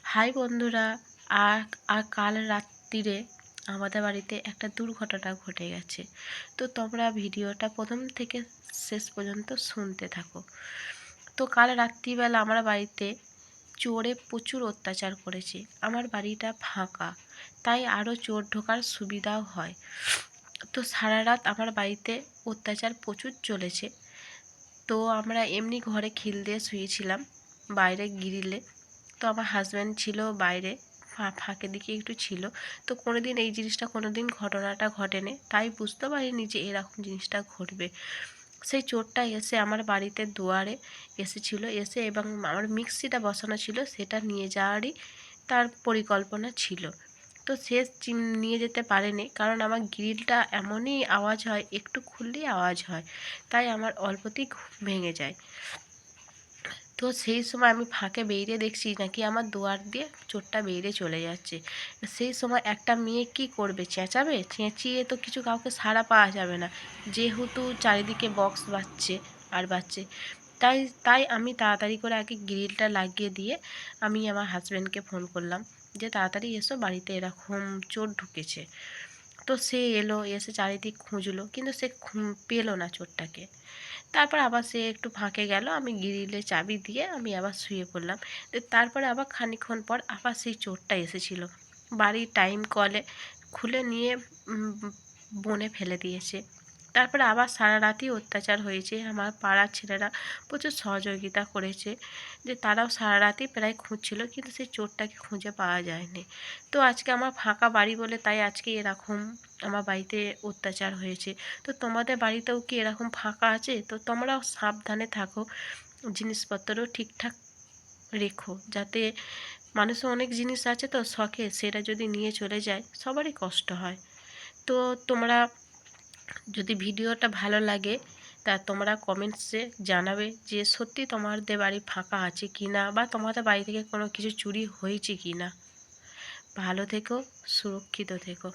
High বন্ধুরা। আর আর কাল রাত্রিরে আমাদের বাড়িতে একটা দুর্ঘটনা ঘটে গেছে। তো তোমরা ভিডিওটা প্রথম থেকে শেষ পর্যন্ত শুনতে থাকো। তো কাল রাত্রিবেলা আমার বাড়িতে চোরে প্রচুর অত্যাচার করেছে। আমার বাড়িটা ফাঁকা, তাই আরও চোর ঢোকার সুবিধাও হয়। তো সারা রাত আমার বাড়িতে অত্যাচার প্রচুর চলেছে। তো আমরা এমনি ঘরে খিল দিয়ে শুয়েছিলাম, বাইরে গ্রিলে। তো আমার হাজব্যান্ড ছিল বাইরে, ফাঁকে দিকে একটু ছিল। তো কোনোদিন এই জিনিসটা কোনোদিন ঘটনাটা ঘটেনি, তাই বুঝতে পারিনি যে এরকম জিনিসটা ঘটবে। সেই চোরটা এসে আমার বাড়িতে দুয়ারে এসেছিল, এসে এবং আমার মিক্সিটা বসানো ছিল সেটা নিয়ে যাওয়ারই তার পরিকল্পনা ছিল। তো সে নিয়ে যেতে পারেনি, কারণ আমার গ্রিলটা এমনই আওয়াজ হয়, একটু খুললেই আওয়াজ হয়, তাই আমার অল্পতেই ঘুম ভেঙে যায়। তো সেই সময় আমি ফাঁকে বেরিয়ে দেখছি নাকি আমার দুয়ার দিয়ে চোরটা বেরিয়ে চলে যাচ্ছে। সেই সময় একটা মেয়ে কি করবে, চেঁচাবে? চেঁচিয়ে তো কিছু কাউকে সাড়া পাওয়া যাবে না, যেহেতু চারিদিকে বক্স বাজছে আর বাজছে। তাই তাই আমি তাড়াতাড়ি করে আগে গ্রিলটা লাগিয়ে দিয়ে আমি আমার হাজব্যান্ডকে ফোন করলাম যে তাড়াতাড়ি এসো, বাড়িতে এরকম চোর ঢুকেছে। তো সে এলো, এসে চারিদিক খুঁজলো, কিন্তু সে পেলো না চোরটাকে। তারপর আবার সে একটু ফাঁকে গেল, আমি গ্রিলে চাবি দিয়ে আমি আবার শুয়ে পড়লাম। তারপরে আবার খানিকক্ষণ পর আবার সেই চোরটা এসেছিল, বাড়ির টাইম কলে খুলে নিয়ে বনে ফেলে দিয়েছে। তারপরে আবার সারা রাতই অত্যাচার হয়েছে। আমার পাড়ার ছেলেরা প্রচুর সহযোগিতা করেছে, যে তারাও সারা রাতই প্রায় খুঁজছিল, কিন্তু সেই চোরটাকে খুঁজে পাওয়া যায়নি। তো আজকে আমার ফাঁকা বাড়ি বলে তাই আজকে এরকম আমার বাড়িতে অত্যাচার হয়েছে। তো তোমাদের বাড়িতেও কি এরকম ফাঁকা আছে? তো তোমরাও সাবধানে থাকো, জিনিসপত্রও ঠিকঠাক রেখো, যাতে মানুষের অনেক জিনিস আছে তো শখে, সেটা যদি নিয়ে চলে যায় সবারই কষ্ট হয়। তো তোমরা যদি ভিডিওটা ভালো লাগে তা তোমরা কমেন্টসে জানাবে যে সত্যি তোমাদের বাড়ি ফাঁকা আছে কি না, বা তোমাদের বাড়ি থেকে কোনো কিছু চুরি হয়েছে কি না। ভালো থেকো, সুরক্ষিত থেকো।